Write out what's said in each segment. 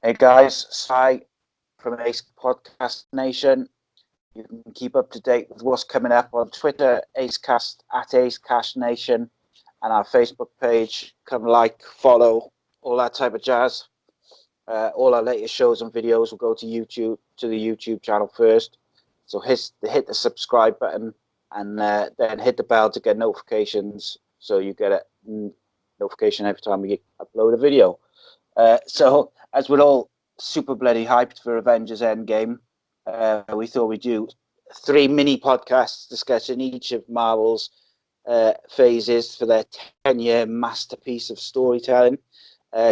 Hey guys, Sai from Ace Podcast Nation. You can keep up to date with what's coming up on Twitter, ACEcast at ACEcast Nation, and our Facebook page. Come like, follow, all that type of jazz. All our latest shows and videos will go to the YouTube channel first. So hit the subscribe button and then hit the bell to get notifications, so you get a notification every time we upload a video. So as we're all super bloody hyped for Avengers Endgame, we thought we'd do 3 mini podcasts discussing each of Marvel's phases for their 10-year masterpiece of storytelling.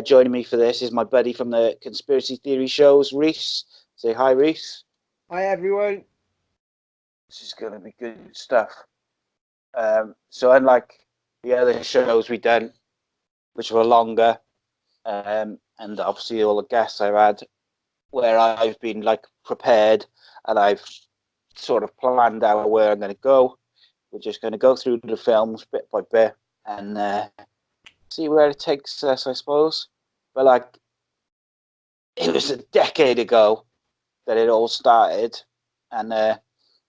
Joining me for this is my buddy from the conspiracy theory shows, Rhys. Say hi, Rhys. Hi, everyone. This is going to be good stuff. So unlike the other shows we've done, which were longer, and obviously all the guests I've had, where I've been like prepared and I've sort of planned out where I'm going to go. We're just going to go through the films bit by bit and see where it takes us, I suppose. But like, it was a decade ago that it all started, and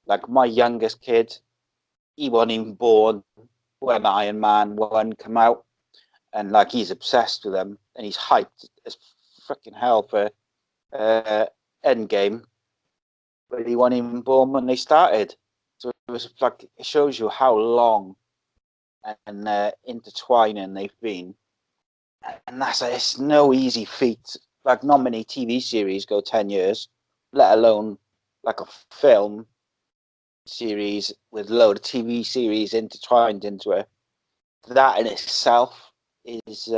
like my youngest kid, he wasn't even born when Iron Man 1 came out, and like he's obsessed with them and he's hyped as freaking hell for Endgame, but he wasn't even born when they started. So it was like, it shows you how long and intertwining they've been, and it's no easy feat. Like, not many TV series go 10 years, let alone like a film series with a load of TV series intertwined into it. That in itself is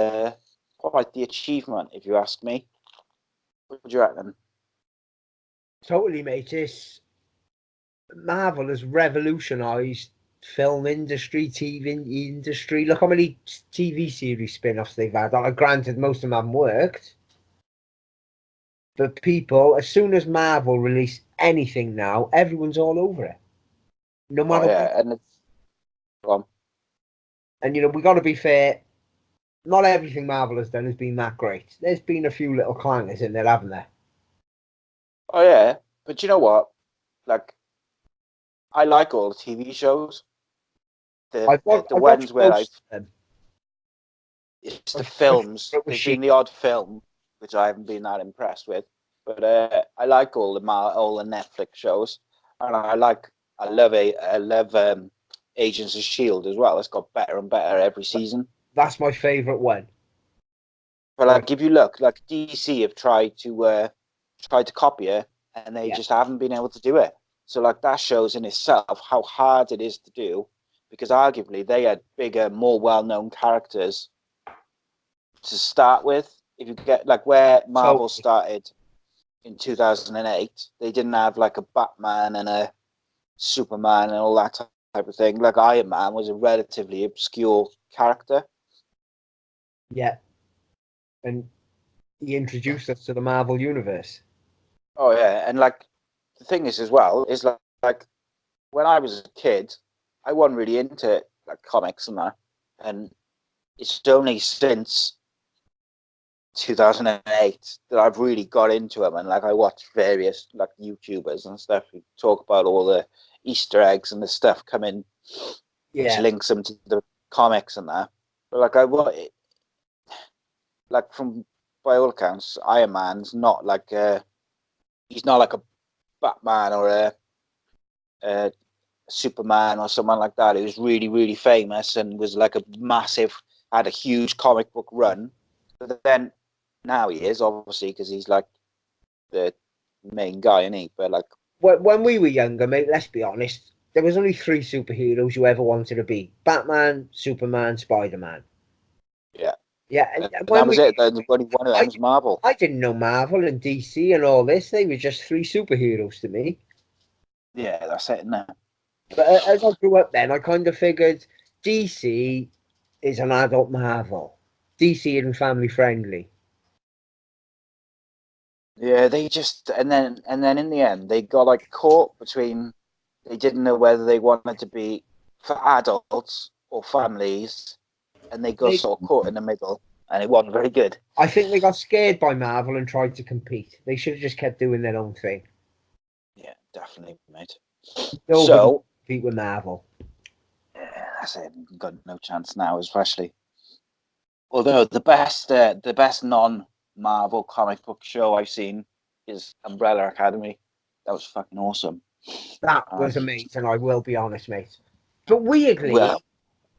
quite the achievement, if you ask me. What do you reckon? Totally, mate. Marvel has revolutionised film industry, TV industry. Look how many TV series spin-offs they've had. Granted, most of them haven't worked. But people, as soon as Marvel release anything now, everyone's all over it. No matter what. And it's... Go on. And, we got to be fair. Not everything Marvel has done has been that great. There's been a few little clangers in there, haven't there? Oh, yeah. But you know what? Like, I like all the TV shows. The ones where it's the films. There's been the odd film, which I haven't been that impressed with. But I like all the Netflix shows. And I love Agents of S.H.I.E.L.D. as well. It's got better and better every season. That's my favourite one. But like, if you look, like DC have tried to copy it, and they just haven't been able to do it. So like, that shows in itself how hard it is to do, because arguably they had bigger, more well-known characters to start with. If you get like where Marvel started in 2008, they didn't have like a Batman and a Superman and all that type of thing. Like, Iron Man was a relatively obscure character. Yeah. And he introduced us to the Marvel universe. Oh yeah, and like, the thing is as well is like when I was a kid, I wasn't really into like comics and that, and it's only since 2008 that I've really got into them, and like I watch various like YouTubers and stuff who talk about all the Easter eggs and the stuff coming, which links them to the comics and that. But like from by all accounts, Iron Man's not like he's not like a Batman or a Superman or someone like that. He was really, really famous and was like had a huge comic book run. But then now he is, obviously, because he's like the main guy, isn't he? But like, when we were younger, mate, let's be honest, there was only 3 superheroes you ever wanted to be: Batman, Superman, Spider-Man. Yeah, and that was it. Only one of them was Marvel. I didn't know Marvel and DC and all this. They were just 3 superheroes to me. Yeah, that's it, isn't it? But as I grew up then, I kind of figured DC is an adult Marvel. DC isn't family friendly. Yeah, they just and then in the end they got like caught between, they didn't know whether they wanted to be for adults or families, and they got sort of caught in the middle. and it wasn't very good. I think they got scared by Marvel and tried to compete. They should have just kept doing their own thing. Yeah, definitely, mate. Nobody So, compete with Marvel. yeah, that's it. Got no chance now, especially. Although the best non-Marvel comic book show I've seen is Umbrella Academy. That was fucking awesome. That was amazing, I will be honest, mate. But weirdly, Well,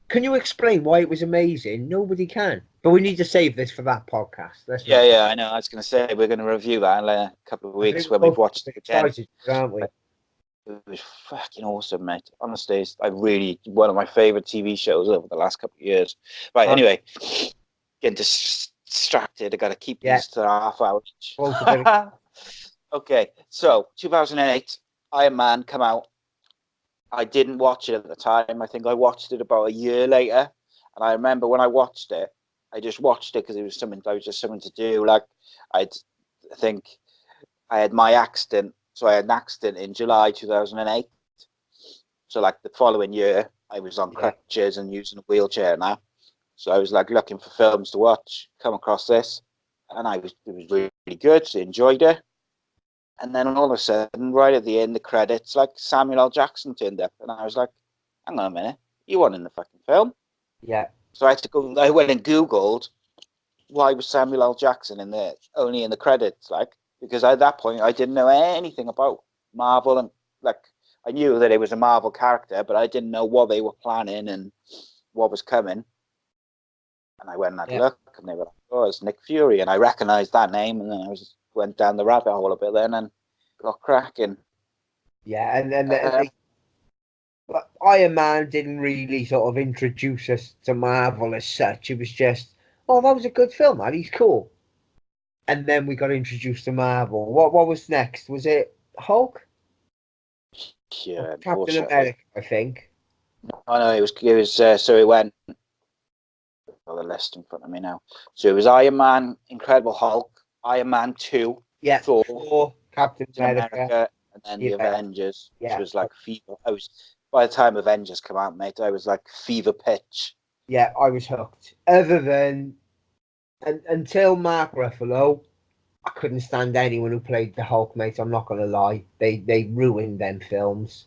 can you explain why it was amazing? Nobody can. But we need to save this for that podcast. Let's not. yeah, I know. I was going to say we're going to review that in a couple of I think weeks we're when we've both watched it again. excited, aren't we? It was fucking awesome, mate. Honestly, it's one of my favorite TV shows over the last couple of years. Right, anyway, getting distracted. I got to keep these to half hour each. Okay, so 2008, Iron Man come out. I didn't watch it at the time. I think I watched it about a year later, and I remember when I watched it, I just watched it because it was something. I was just something to do. Like I think I had my accident. So I had an accident in July 2008. So like the following year, I was on crutches and using a wheelchair now. So I was like looking for films to watch, come across this, and it was really good. So I enjoyed it. And then all of a sudden, right at the end, the credits, like Samuel L. Jackson turned up, and I was like, "Hang on a minute, you weren't in the fucking film." Yeah. So I had to go. I went and Googled why was Samuel L. Jackson only in the credits, like, because at that point I didn't know anything about Marvel, and like I knew that it was a Marvel character, but I didn't know what they were planning and what was coming. And I went and had a look, and they were like, "Oh, it's Nick Fury," and I recognized that name, and then went down the rabbit hole a bit then and got cracking. Yeah, and then Iron Man didn't really sort of introduce us to Marvel as such. It was just, oh, that was a good film, man. He's cool. And then we got introduced to Marvel. What was next? Was it Hulk? Yeah, Captain America, I think. I know it was. So it went. Got the list in front of me now. So it was Iron Man, Incredible Hulk, Iron Man 2, Yeah, Thor, Captain America, and then the Avengers, which was like fever. By the time Avengers come out, mate, I was like fever pitch. Yeah, I was hooked. Other than until Mark Ruffalo, I couldn't stand anyone who played the Hulk, mate. I'm not gonna lie. They ruined them films.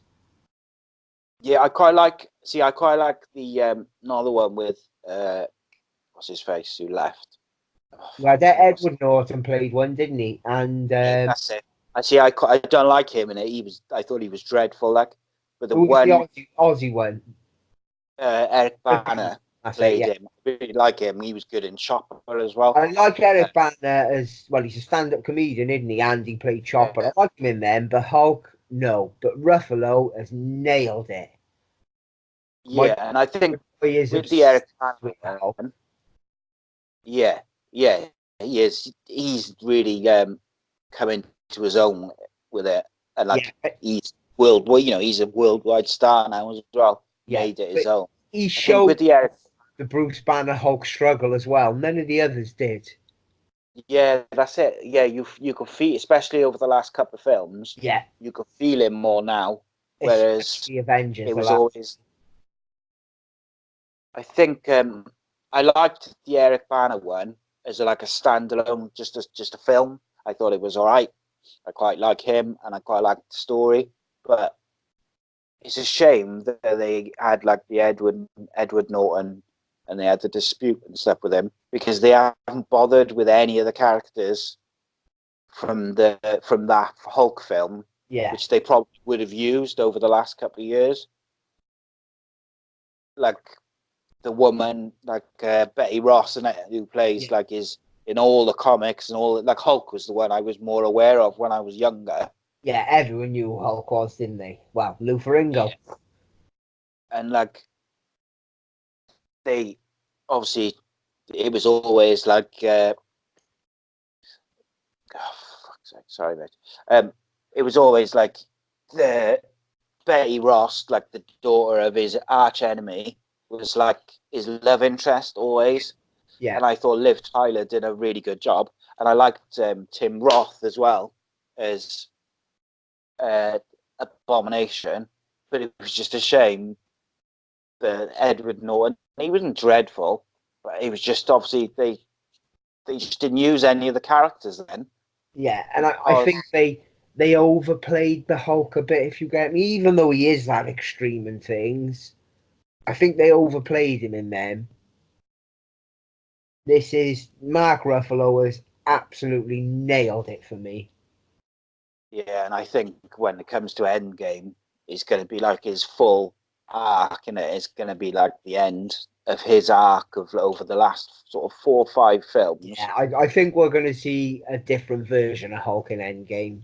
Yeah, I quite like the another one with what's his face who left. Well, that Edward Norton played one, didn't he? And that's it. I don't like him in it. I thought he was dreadful. Like, but the one the Aussie one, Eric Bana played him. I really like him. He was good in Chopper as well. I like Eric Bana as well. He's a stand-up comedian, isn't he? And he played Chopper. I like him in them, but Hulk, no. But Ruffalo has nailed it. Yeah, and I think with the Eric Bana one, he is. He's really coming to his own with it, and like he's worldwide. You know, he's a worldwide star now as well. Made it his own. He showed with the Bruce Banner Hulk struggle as well. None of the others did. Yeah, that's it. Yeah, you could feel, especially over the last couple of films. Yeah, you could feel him more now. Whereas the Avengers, it was always. I think I liked the Eric Bana one as like a standalone, just a film. I thought it was all right. I quite like him, and I quite like the story. But it's a shame that they had like the Edward Norton, and they had the dispute and stuff with him because they haven't bothered with any of the characters from that Hulk film, which they probably would have used over the last couple of years, like the woman, like Betty Ross, and who plays like is in all the comics and all. Like Hulk was the one I was more aware of when I was younger. Yeah, everyone knew who Hulk was, didn't they? Well, Lou Ferrigno. Yeah. And like they obviously, it was always like fuck's sake, sorry mate. It was always like the Betty Ross, like the daughter of his arch enemy, was like his love interest always. Yeah. And I thought Liv Tyler did a really good job. And I liked Tim Roth as well as Abomination. But it was just a shame that Edward Norton, he wasn't dreadful, but he was just obviously they just didn't use any of the characters then. Yeah, and I think they overplayed the Hulk a bit, if you get me. Even though he is that extreme and things, I think they overplayed him in them. This is Mark Ruffalo has absolutely nailed it for me. Yeah, and I think when it comes to Endgame, it's going to be like his full arc, and it's going to be like the end of his arc of over the last sort of 4 or 5 films. Yeah, I think we're going to see a different version of Hulk in Endgame.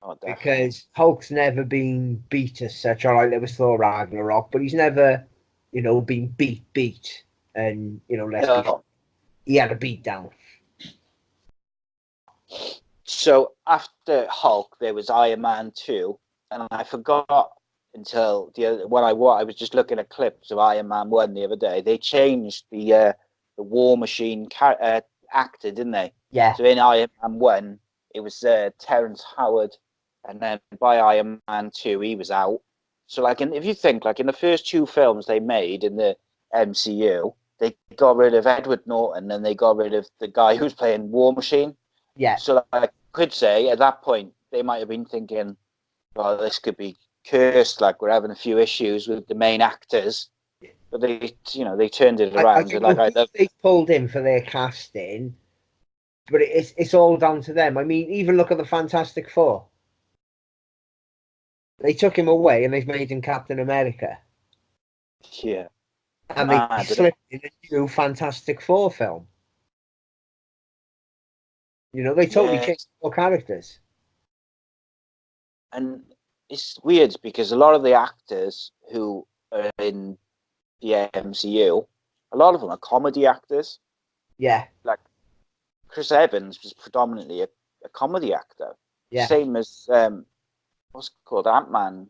Oh, because Hulk's never been beat as such. All right, there was Thor Ragnarok, but he's never, been beat. And, he had a beat down. So after Hulk, there was Iron Man 2, and I forgot until when I was just looking at clips of Iron Man 1 the other day. They changed the War Machine actor, didn't they? Yeah. So in Iron Man 1, it was Terrence Howard, and then by Iron Man 2, he was out. So if you think in the first 2 films they made in the MCU, they got rid of Edward Norton and they got rid of the guy who was playing War Machine. Yeah. So I could say at that point they might have been thinking, well, this could be cursed, we're having a few issues with the main actors. But they turned it around. They pulled in for their casting, but it's all down to them. I mean, even look at the Fantastic Four. They took him away and they've made him Captain America. Yeah. And they slipped in a new Fantastic Four film. They totally changed 4 characters. And it's weird because a lot of the actors who are in the MCU, a lot of them are comedy actors. Yeah. Like Chris Evans was predominantly a comedy actor. Yeah. Same as what's called Ant-Man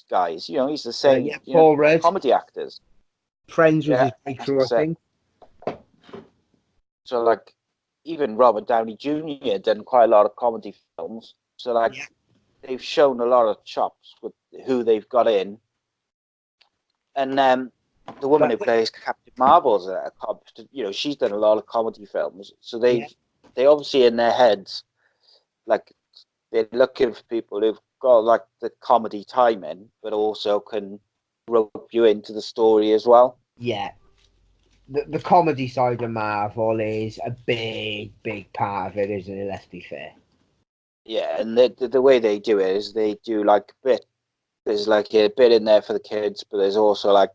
guys. He's the same. Paul Rudd. Comedy actors. Friends with his breakthrough, I think. So even Robert Downey Jr. done quite a lot of comedy films. So they've shown a lot of chops with who they've got in. And the woman who plays Captain Marvel's she's done a lot of comedy films. So they obviously in their heads, they're looking for people who've got the comedy timing, but also can rope you into the story as well. Yeah. The comedy side of Marvel is a big part of it, isn't it? Let's be fair. Yeah, and the way they do it is they do a bit. There's a bit in there for the kids, but there's also a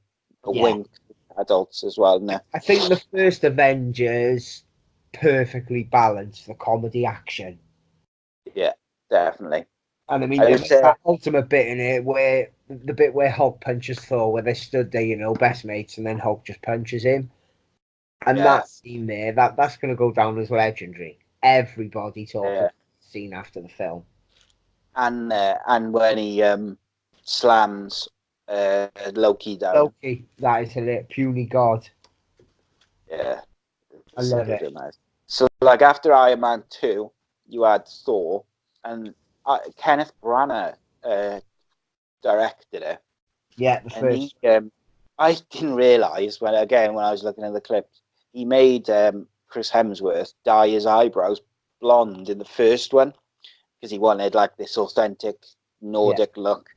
wink to adults as well. Isn't there? I think the first Avengers perfectly balanced the comedy action. Yeah, definitely. And I mean, there's that ultimate bit in it where the bit where Hulk punches Thor, where they stood there, best mates, and then Hulk just punches him. And that scene there, that's going to go down as legendary. Everybody talks about the scene after the film. And when he slams Loki down. Loki, that is a puny god. Yeah. I love it. So, after Iron Man 2, you had Thor, and Kenneth Branagh directed it. Yeah, the first. I didn't realise when I was looking at the clips, he made Chris Hemsworth dye his eyebrows blonde in the first one because he wanted this authentic Nordic look,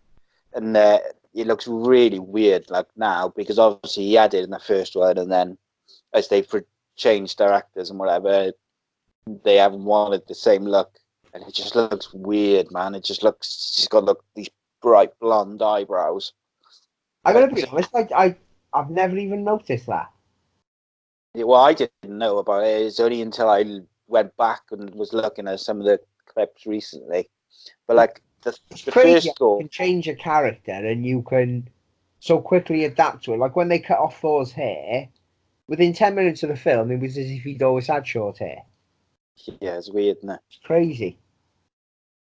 and it looks really weird now because obviously he had it in the first one, and then as they've changed directors and whatever, they haven't wanted the same look, and it just looks weird, man. It just looks he's got these bright blonde eyebrows. I'm gonna be honest, I've never even noticed that. Well, I didn't know about it. It's only until I went back and was looking at some of the clips recently. But the crazy first Thor, you can change a character and you can so quickly adapt to it. Like when they cut off Thor's hair, within 10 minutes of the film, it was as if he'd always had short hair. Yeah, it's weird, isn't it? It's crazy.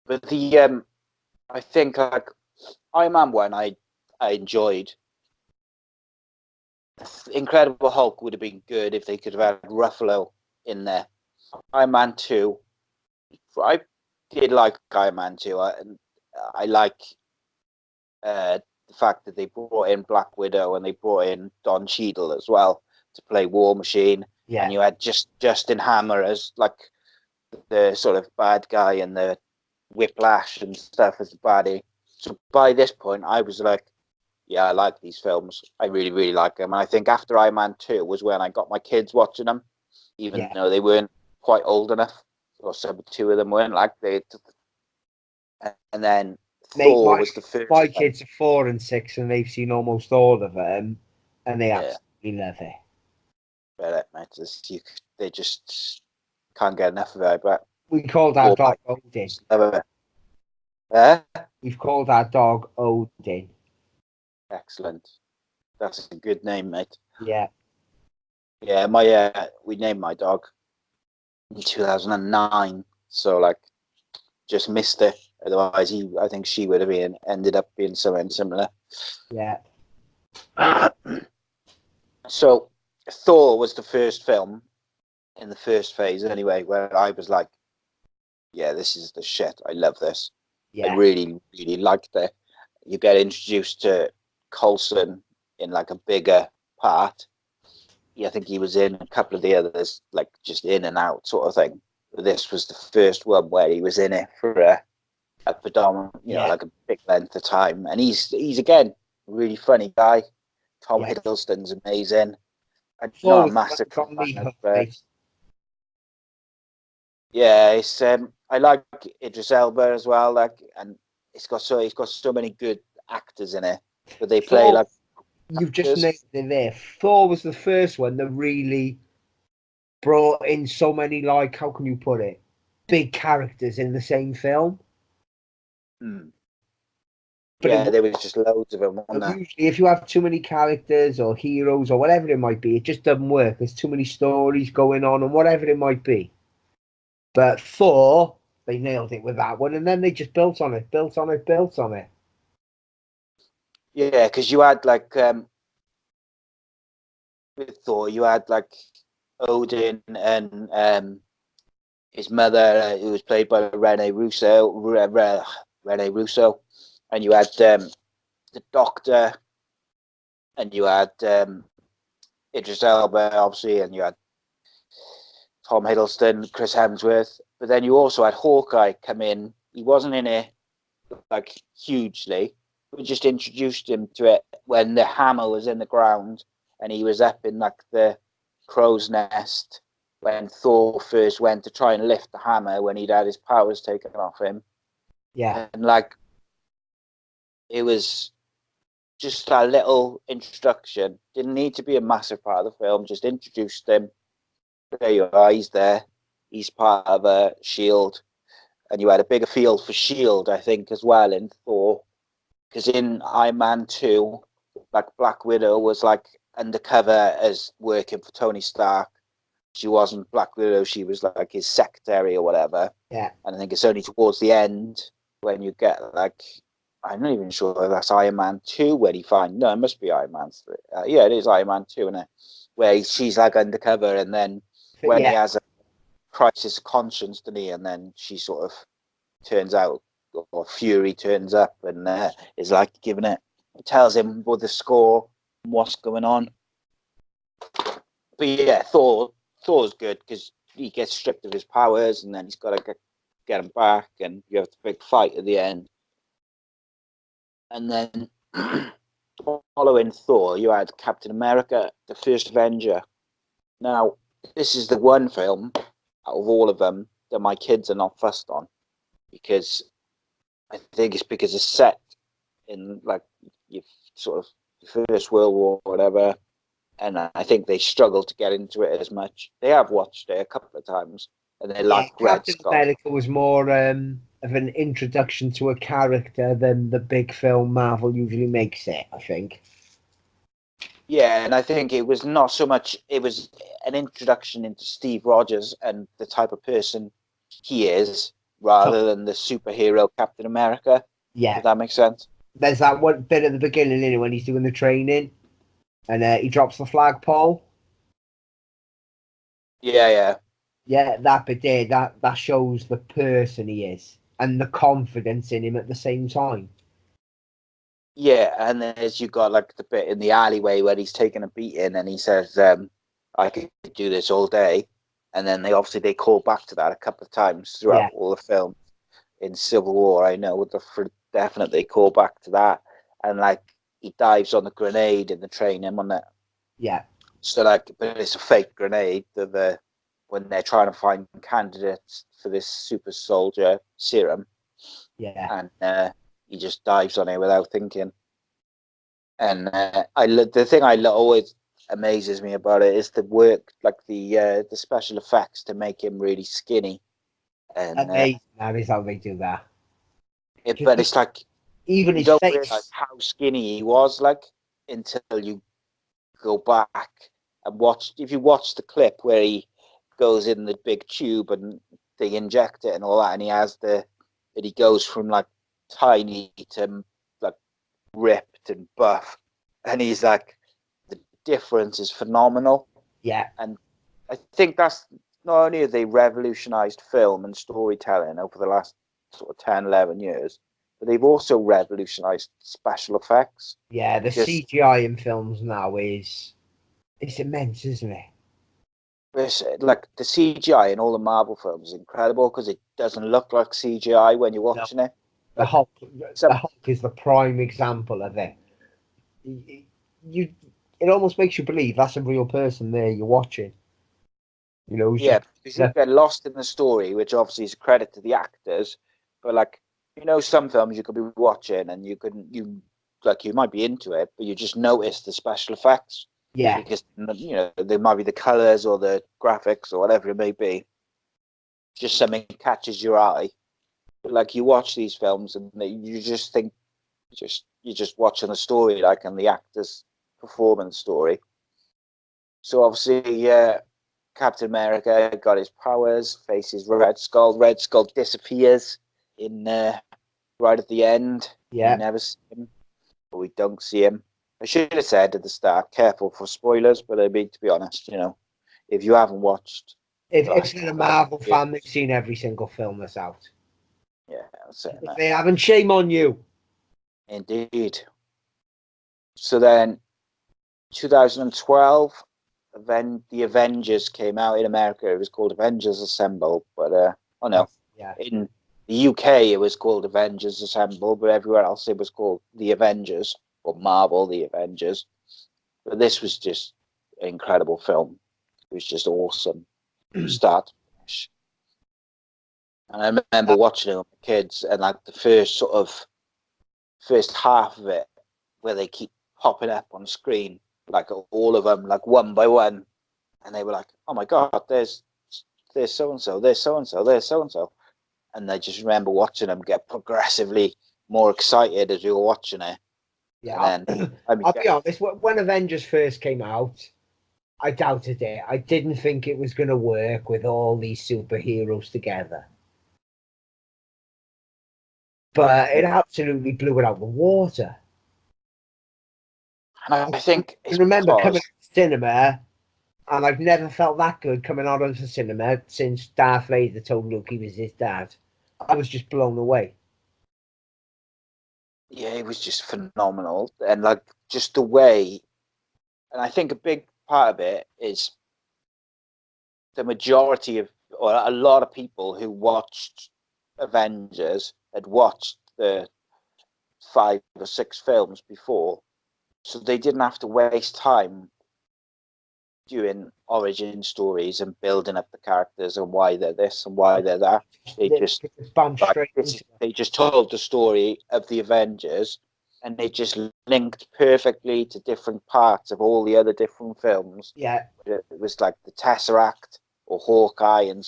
But I think Iron Man 1, I enjoyed. Incredible Hulk would have been good if they could have had Ruffalo in there. Iron Man 2, I did like Iron Man 2. I like the fact that they brought in Black Widow and they brought in Don Cheadle as well to play War Machine. Yeah. And you had Justin Hammer as like the sort of bad guy and the Whiplash and stuff as the baddie. So by this point, I was like, yeah, I like these films. I really, really like them. And I think after Iron Man 2 was when I got my kids watching them, even though they weren't quite old enough, or some two of them weren't. Like they, and then Thor was the first. My kids are 4 and 6, and they've seen almost all of them, and they absolutely love it. But they just can't get enough of it. But we called our dog Odin. We've called our dog Odin. Excellent. That's a good name, mate. Yeah. Yeah, we named my dog in 2009, so like just missed it. Otherwise, I think she would have ended up being something similar. Yeah. So Thor was the first film in the first phase, anyway, where I was like, "Yeah, this is the shit. I love this. Yeah. I really, really liked it." You get introduced to Coulson in like a bigger part. Yeah, I think he was in a couple of the others, like just in and out sort of thing. But this was the first one where he was in it for a predominant, like a big length of time. And he's again a really funny guy. Tom Hiddleston's amazing. I'm not a massive fan of. Yeah, it's I like Idris Elba as well. Like, and he's got so many good actors in it, but they play like. You've just nailed it there. Thor was the first one that really brought in so many, like, how can you put it, big characters in the same film. But yeah, there was just loads of them on there. Usually, if you have too many characters or heroes or whatever it might be, it just doesn't work. There's too many stories going on and whatever it might be. But Thor, they nailed it with that one, and then they just built on it. Yeah, because you had like with Thor, you had like Odin and his mother, who was played by Rene Russo, and you had the Doctor, and you had Idris Elba, obviously, and you had Tom Hiddleston, Chris Hemsworth, but then you also had Hawkeye come in. He wasn't in it like hugely. We just introduced him to it when the hammer was in the ground and he was up in like the crow's nest when Thor first went to try and lift the hammer when he'd had his powers taken off him. Yeah. And like it was just a little introduction. Didn't need to be a massive part of the film, just introduced him. There you are, he's there. He's part of a Shield. And you had a bigger field for Shield, I think, as well in Thor. Because in Iron Man 2, like Black Widow was like undercover as working for Tony Stark. She wasn't Black Widow, she was like his secretary or whatever. Yeah. And I think it's only towards the end when you get like, I'm not even sure if that's Iron Man 2 where he finds, no, it must be Iron Man 3. Yeah, it is Iron Man 2, isn't it? Where she's like undercover and then when he has a crisis of conscience, doesn't he? And then she sort of turns out, or Fury turns up and is like giving it tells him what the score, what's going on. But yeah, Thor's good because he gets stripped of his powers and then he's got to get him back, and you have the big fight at the end. And then following Thor, you had Captain America, the first Avenger. Now, this is the one film out of all of them that my kids are not fussed on, because I think it's because it's set in like your sort of First World War or whatever, and I think they struggle to get into it as much. They have watched it a couple of times, and they like Red Skull. Captain America was more of an introduction to a character than the big film Marvel usually makes it, I think. Yeah, and I think it was not so much, it was an introduction into Steve Rogers and the type of person he is, rather than the superhero Captain America. Yeah. Does that make sense? There's that one bit at the beginning, isn't it, when he's doing the training and he drops the flagpole. Yeah. Yeah, that bit there, that shows the person he is and the confidence in him at the same time. Yeah, and then as you got like the bit in the alleyway where he's taking a beating and he says, I could do this all day. And then they call back to that a couple of times throughout all the film. In Civil War, I know definitely call back to that. And like he dives on the grenade in the train him on it. Yeah. So like, but it's a fake grenade that when they're trying to find candidates for this super soldier serum. Yeah. And he just dives on it without thinking. And the thing always amazes me about it is the work, like the special effects to make him really skinny. And Amazing. That is how they do that. but it's like even you his don't face. realize how skinny he was, like, until you go back and watch. If you watch the clip where he goes in the big tube and they inject it and all that, and he goes from like tiny to like ripped and buff, and he's like, the difference is phenomenal. Yeah. And I think that's not only have they revolutionized film and storytelling over the last sort of 10, 11 years, but they've also revolutionized special effects. Yeah, the CGI in films now it's immense, isn't it? It's like the CGI in all the Marvel films is incredible because it doesn't look like CGI when you're watching it. The Like, Hulk is the prime example of it. It almost makes you believe that's a real person there you're watching. You know, because you get lost in the story, which obviously is a credit to the actors. But like, some films you could be watching and you might be into it, but you just notice the special effects. Yeah. Because there might be the colors or the graphics or whatever it may be. Just something catches your eye. But like you watch these films and you just think you're just watching the story, like, and the actors performing the story. So obviously, Captain America got his powers, faces Red Skull. Red Skull disappears in right at the end. Yeah. We never see him, but we don't see him. I should have said at the start, careful for spoilers, but I mean, to be honest, if you haven't watched... If you're a Marvel fan, they've seen every single film that's out. Yeah, that's it. If they haven't, shame on you. Indeed. So then, 2012, the Avengers came out in America. It was called Avengers Assemble, but in the UK it was called Avengers Assemble, but everywhere else it was called The Avengers, or Marvel The Avengers. But this was just an incredible film. It was just awesome, start to finish. And I remember watching it with my kids, and like the first half of it, where they keep popping up on screen, like all of them, like one by one, and they were like, "Oh my god, there's so and so, there's so and so, there's so and so," and I just remember watching them get progressively more excited as we were watching it. Yeah, I'll be honest. When Avengers first came out, I doubted it. I didn't think it was going to work with all these superheroes together. But it absolutely blew it out of the water. And I think I remember coming to cinema, and I've never felt that good coming out of the cinema since Darth Vader told Luke he was his dad. I was just blown away. Yeah, it was just phenomenal. And like just the way, and I think a big part of it is the majority of, or a lot of people who watched Avengers had watched the 5 or 6 films before, so they didn't have to waste time doing origin stories and building up the characters and why they're this and why they're that. They just told the story of the Avengers, and they just linked perfectly to different parts of all the other different films. Yeah, it was like the Tesseract or Hawkeye and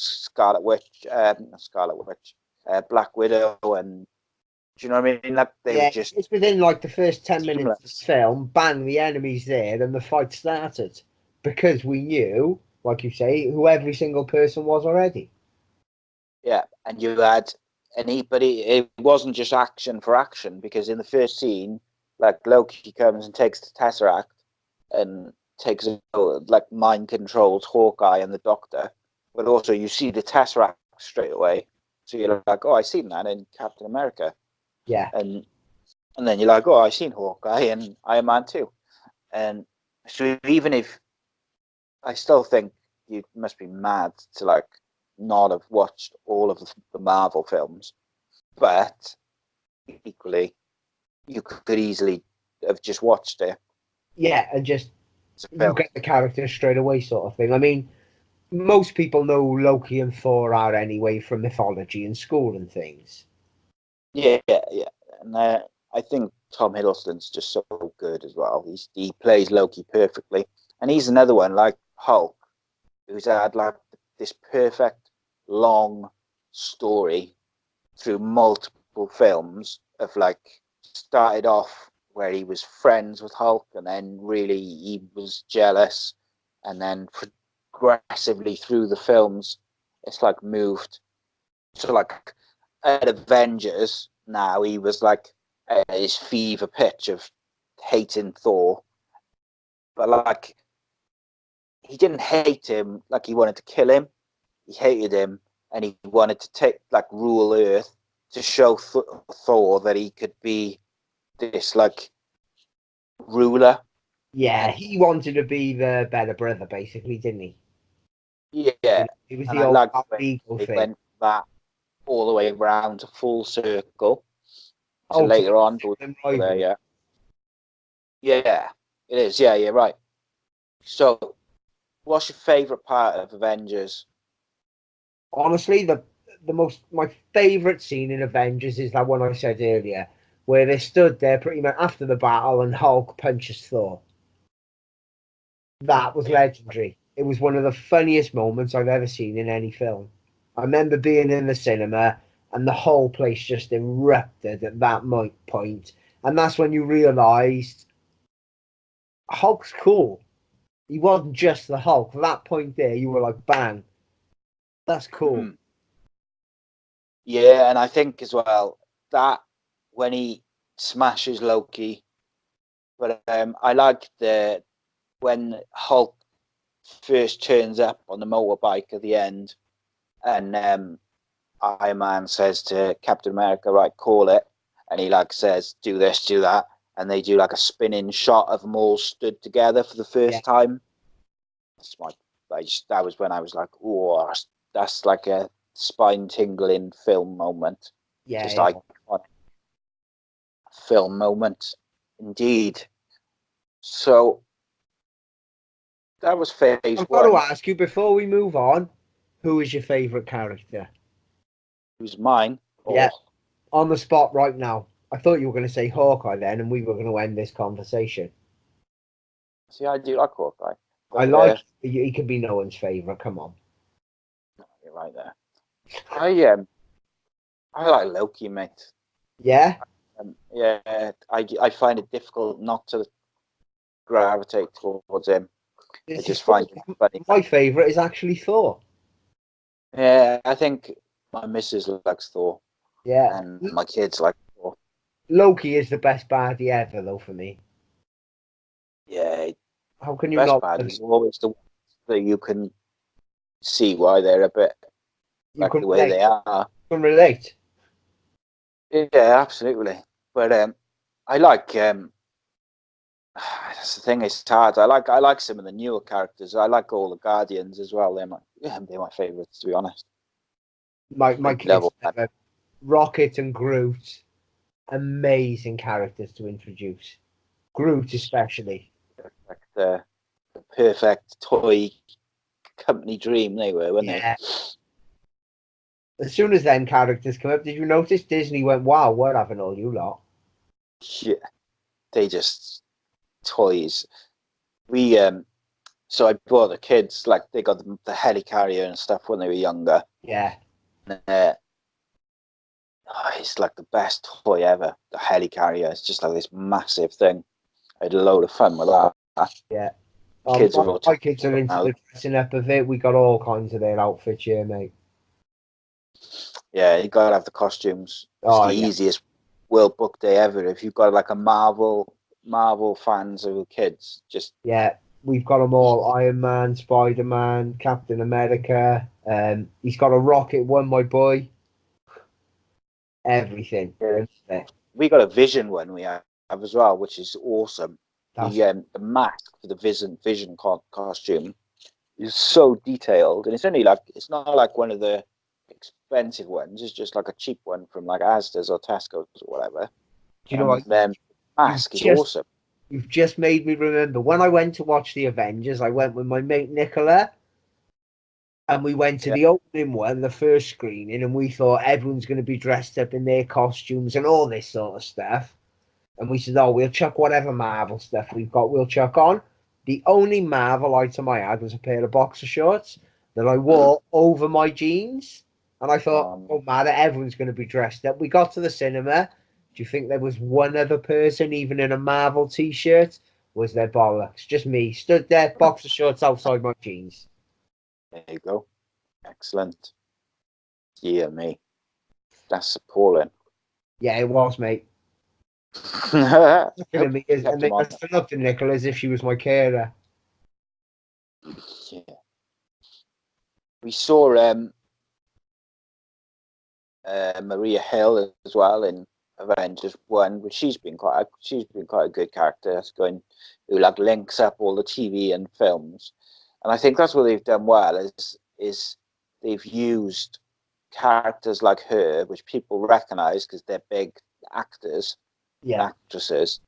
Black Widow, and do you know what I mean? Like they were just, it's within like the first 10 minutes of the film, bang, the enemy's there, and the fight started because we knew, like you say, who every single person was already. Yeah, and you had it wasn't just action for action, because in the first scene, like Loki comes and takes the Tesseract and takes like mind controls Hawkeye and the Doctor, but also you see the Tesseract straight away, so you're like, oh, I seen that in Captain America, Yeah, and then you're like, oh, I seen Hawkeye and Iron Man too, and so even if I still think you must be mad to like not have watched all of the Marvel films, but equally, you could easily have just watched it Yeah, and just as a you film. get the character straight away, sort of thing. I mean, most people know Loki and Thor are anyway from mythology and school and things. Yeah, yeah, and I think Tom Hiddleston's just so good as well. He plays Loki perfectly, and he's another one like Hulk, who's had like this perfect long story through multiple films of like started off where he was friends with Hulk, and then really he was jealous, and then progressively through the films, it's like moved to like at Avengers. Now he was like at his fever pitch of hating Thor, but like he didn't hate him like he wanted to kill him. He hated him, and he wanted to take like rule Earth to show Thor that he could be this like ruler. Yeah, And he wanted to be the better brother, basically, didn't he? yeah, It was and the I old like the way ego they thing. went that all the way around to full circle. So Oh, to later on, but them there, rivalry. yeah, yeah, it is. Yeah, yeah, right. So, what's your favorite part of Avengers? Honestly, my favourite scene in Avengers is that one I said earlier, where they stood there pretty much after the battle and Hulk punches Thor. That was legendary. It was one of the funniest moments I've ever seen in any film. I remember being in the cinema and the whole place just erupted at that point. And that's when you realised Hulk's cool. He wasn't just the Hulk. At that point there, you were like, bang, that's cool. Mm. Yeah, and I think as well that when he smashes Loki, but I like the when Hulk first turns up on the motorbike at the end, and Iron Man says to Captain America, "Right, call it," and he like says, "Do this, do that," and they do like a spinning shot of them all stood together for the Yeah, first time. That's my, that was when I was like, "Oh, that's like a spine tingling film moment." yeah, Just it like was. film moment, indeed. So that was phase I've got to one. ask you before we move on, who is your favourite character? Who's mine? Yeah, Oh, on the spot right now. I thought you were going to say Hawkeye then, and we were going to end this conversation. see, I do like Hawkeye, I but like he could be no one's favourite. Come on. you're right there. I like Loki, mate. Yeah, Yeah, I find it difficult not to gravitate towards him. I this is just find him funny. my favourite is actually Thor. Yeah, I think my missus likes Thor, Yeah, and my kids like Thor. Loki is the best baddie ever, though, for me. Yeah, How can you best not? bad is always the ones that you can see why they're a bit You like can the way relate. they are. You can relate. Yeah, absolutely. But I like that's the thing. It's hard. I like some of the newer characters. I like all the Guardians as well. They're my favorites, to be honest. My I love kids, all that. Rocket and Groot, amazing characters to introduce. Groot especially. Like the perfect toy company dream they were, weren't they? Yeah. As soon as them characters come up, did you notice Disney went, "Wow, we're having all you lot." Yeah, they just toys. We so I bought the kids like they got the helicarrier and stuff when they were younger. Yeah, And, it's like the best toy ever. The helicarrier. It's just like this massive thing. I had a load of fun with that. yeah. Kids are all My kids are into now. the dressing up of it. We got all kinds of their outfits here, mate. Yeah, you gotta have the costumes. It's Oh the yeah, easiest World Book Day ever. If you've got like a Marvel fans of kids, just yeah. We've got them all: Iron Man, Spider Man, Captain America. He's got a rocket one, my boy. Everything. we got a Vision one we have as well, which is awesome. That's The mask for the Vision costume is so detailed, and it's not like one of the expensive ones. It's just like a cheap one from like Asda's or Tesco's or whatever. Do you know what? Then mask is awesome. You've just made me remember when I went to watch the Avengers. I went with my mate Nicola, and we went to the opening one, the first screening, and we thought everyone's going to be dressed up in their costumes and all this sort of stuff. And we said, "Oh, we'll chuck whatever Marvel stuff we've got. We'll chuck on." The only Marvel item I had was a pair of boxer shorts that I wore over my jeans. And I thought, oh, matter, everyone's going to be dressed up. We got to the cinema. Do you think there was one other person, even in a Marvel t-shirt? Was there bollocks? Just me. Stood there, boxer shorts outside my jeans. There you go. Excellent. Yeah, me. That's appalling. Yeah, it was, mate. Yeah. Looking at me, and I still looked at Nicola as if she was my carer. Yeah. We saw Maria Hill as well in Avengers 1, which she's been quite a good character. That's who like links up all the TV and films, and I think that's what they've done well. Is they've used characters like her, which people recognise because they're big actors and actresses,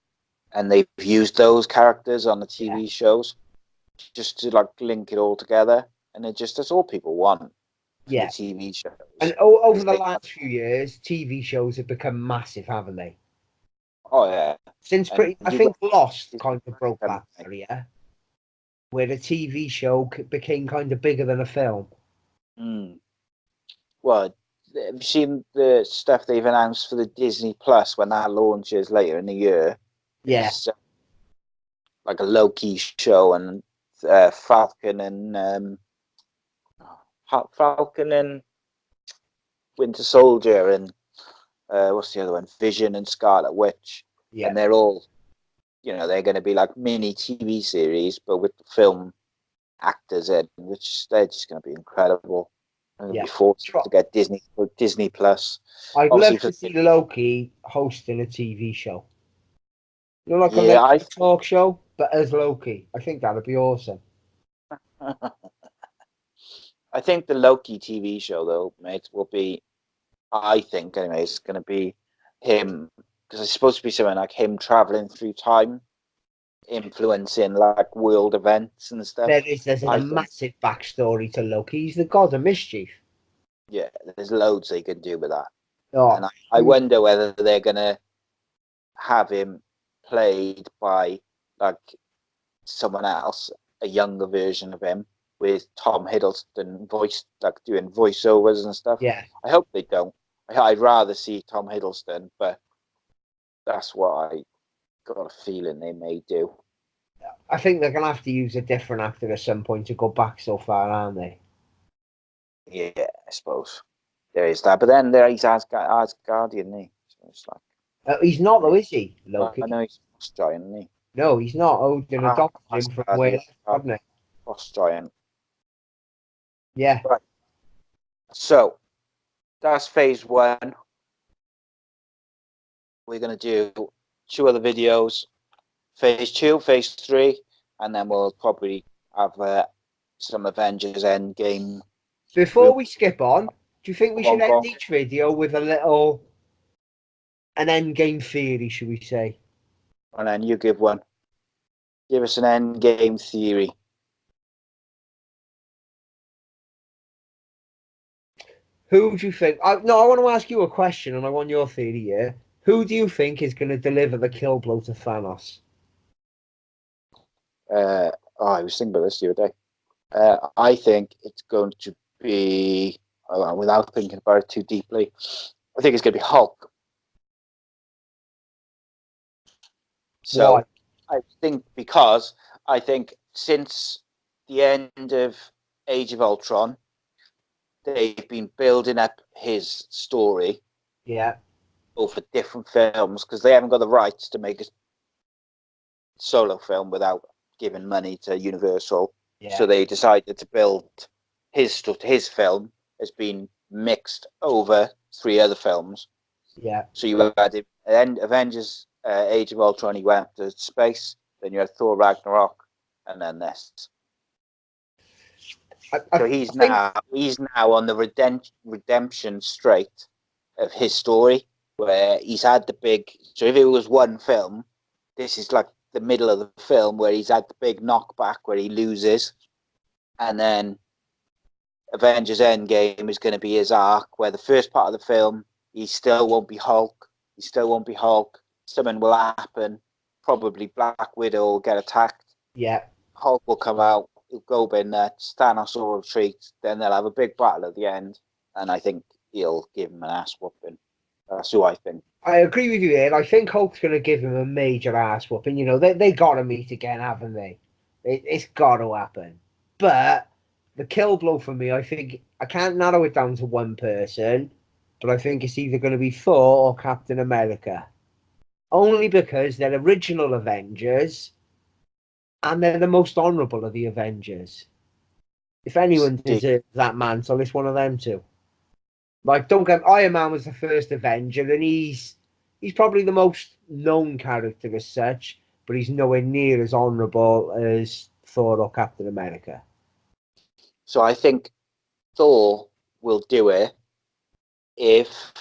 and they've used those characters on the TV shows just to like link it all together, and that's all people want. The TV shows. And over the last few years, TV shows have become massive, haven't they? Oh yeah. Since I think Lost kind of broke that barrier, where the TV show became kind of bigger than a film. Well, have you seen the stuff they've announced for the Disney Plus when that launches later in the year? Yeah. It's like a low-key show, and Falcon and Winter Soldier and what's the other one? Vision and Scarlet Witch. Yeah. And they're all, they're going to be like mini TV series, but with film actors in, which they're just going to be incredible. I'm going to be forced to get Disney Plus. I'd love to see Loki hosting a TV show. Like a talk show, but as Loki. I think that'd be awesome. I think the Loki TV show, though, mate, will be, I think, anyway, it's going to be him, because it's supposed to be something like him traveling through time, influencing like world events and stuff. There's a massive backstory to Loki. He's the god of mischief. Yeah, there's loads they can do with that. Oh. And I wonder whether they're going to have him played by like someone else, a younger version of him, with Tom Hiddleston doing voiceovers and stuff. Yeah. I hope they don't. I'd rather see Tom Hiddleston, but that's what I got a feeling they may do. I think they're going to have to use a different actor at some point to go back so far, aren't they? Yeah, I suppose. There is that. But then he's Asgardian, isn't he? So it's like, he's not, though, is he, Loki? I know he's Frost Giant, isn't he? No, he's not. Odin adopted him from where, hasn't he? Frost Giant. Yeah. Right. So, that's phase 1. We're going to do 2 other videos. Phase 2, phase 3, and then we'll probably have some Avengers Endgame. Before we skip on, do you think we should end each video with an Endgame theory, should we say? And then you give one. Give us an Endgame theory. Who do you think? I want to ask you a question, and I want your theory here. Who do you think is going to deliver the kill blow to Thanos? I was thinking about this the other day. I think it's going to be, without thinking about it too deeply, I think it's going to be Hulk. So why? I think since the end of Age of Ultron, they've been building up his story. Yeah. Over different films, because they haven't got the rights to make a solo film without giving money to Universal. Yeah. So they decided to build his film has been mixed over 3 other films. Yeah. So you had Avengers Age of Ultron, he went to space, then you had Thor Ragnarok, and then this. So he's now on the redemption straight of his story, where he's had the big. So if it was one film, this is like the middle of the film where he's had the big knockback where he loses, and then Avengers Endgame is going to be his arc, where the first part of the film he still won't be Hulk. He still won't be Hulk. Something will happen. Probably Black Widow will get attacked. Yeah. Hulk will come out. He'll go in nuts. Thanos will retreat. Then they'll have a big battle at the end, and I think he'll give him an ass whooping. That's who I think. I agree with you there. I think Hulk's going to give him a major ass whooping. You know, they got to meet again, haven't they? It's got to happen. But the kill blow for me, I think I can't narrow it down to one person, but I think it's either going to be Thor or Captain America. Only because they're original Avengers and they're the most honourable of the Avengers. If anyone deserves that mantle, it's one of them two. Like, don't get Iron Man was the first Avenger, and he's probably the most known character as such, but he's nowhere near as honourable as Thor or Captain America. So I think Thor will do it if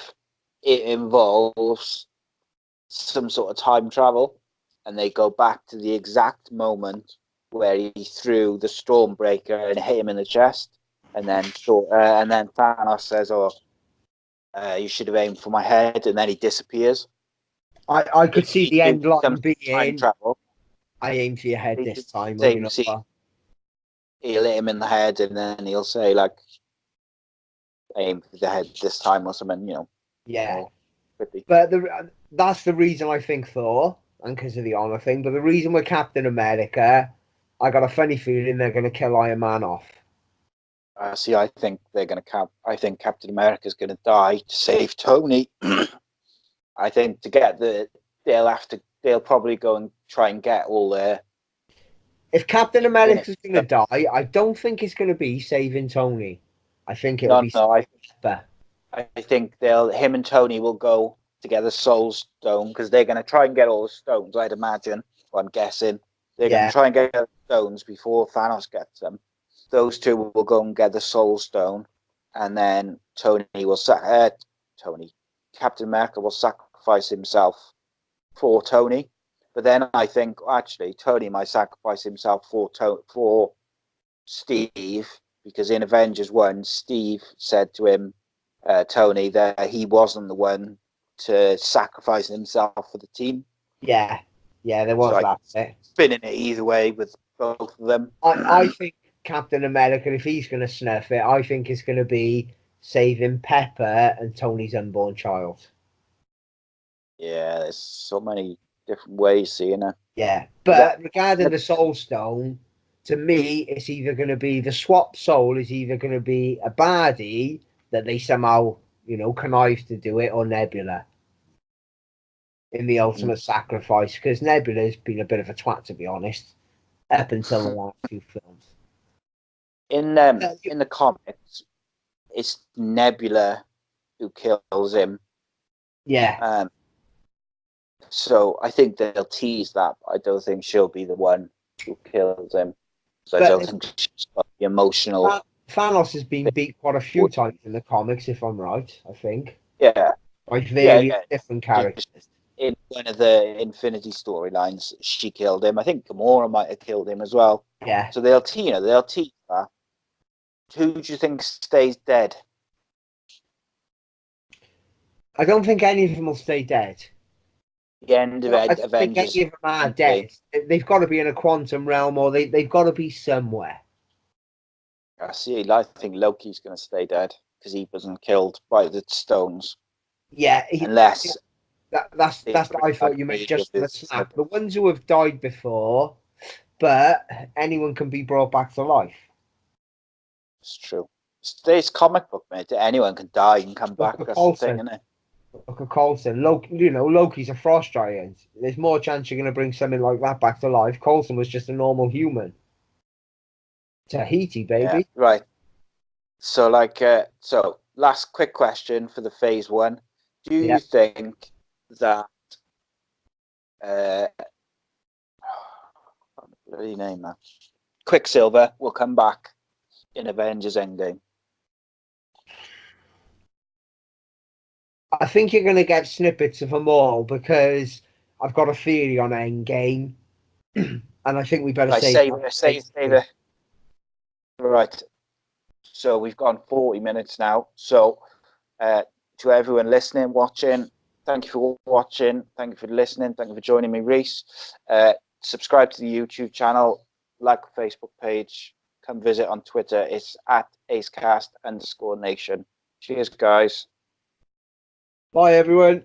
it involves some sort of time travel, and they go back to the exact moment where he threw the Stormbreaker and hit him in the chest, and then Thanos says, "Oh, you should have aimed for my head," and then he disappears. I could see the end line being time travel. I aim for your head this time. Or, you know, he'll hit him in the head, and then he'll say like, "Aim for the head this time," or something. You know. Yeah. But that's the reason I think Thor, and because of the honor thing. But the reason with Captain America, I got a funny feeling they're going to kill Iron Man off. See, I think they're going to I think Captain America's going to die to save Tony. I think to get they'll probably go and try and get all their. If Captain America's going to die, I don't think it's going to be saving Tony. I think it'll be. I think him and Tony will go to get the Soul Stone because they're going to try and get all the stones. I'd imagine. I'm guessing they're going to try and get the stones before Thanos gets them. Those two will go and get the Soul Stone, and then Captain America will sacrifice himself for Tony. But then I think actually Tony might sacrifice himself for Steve, because in Avengers 1, Steve said to him, Tony, that he wasn't the one to sacrifice himself for the team. Yeah, there was that. Spinning it either way with both of them. I think Captain America, if he's going to snuff it, I think it's going to be saving Pepper and Tony's unborn child. Yeah, there's so many different ways seeing it. Yeah, but regarding the Soul Stone, to me, it's either going to be the swap soul is either going to be a baddie that they somehow, connive to do it, or Nebula in the ultimate sacrifice, because Nebula's been a bit of a twat, to be honest, up until the last few films. In the comics, it's Nebula who kills him. Yeah. So I think they'll tease that. But I don't think she'll be the one who kills him. So I don't think she's got the emotional. Thanos has been beat quite a few times in the comics, if I'm right. I think. Yeah. By various different characters. In one of the Infinity storylines, she killed him. I think Gamora might have killed him as well. Yeah. So they'll tease that. Who do you think stays dead? I don't think any of them will stay dead. The end of Avengers. I think any of them are dead. They've got to be in a quantum realm, or they've got to be somewhere. I see. I think Loki's going to stay dead because he wasn't killed by the stones. Yeah. Unless. That's I thought you meant just the snap. The ones who have died before, but anyone can be brought back to life. It's true. It's comic book, mate. Anyone can die and come back. That's the thing, isn't it? Look at Coulson. Loki's a frost giant. There's more chance you're going to bring something like that back to life. Coulson was just a normal human. Tahiti, baby. Yeah, right. So, last quick question for the phase 1. Do you think that bloody name, man, Quicksilver will come back in Avengers Endgame? I think you're going to get snippets of them all because I've got a theory on Endgame, and I think we better Right, save the right. So we've gone 40 minutes now. So to everyone listening, watching, thank you for watching. Thank you for listening. Thank you for joining me, Rhys. Subscribe to the YouTube channel, like the Facebook page, come visit on Twitter. It's at ACEcast_nation. Cheers, guys. Bye, everyone.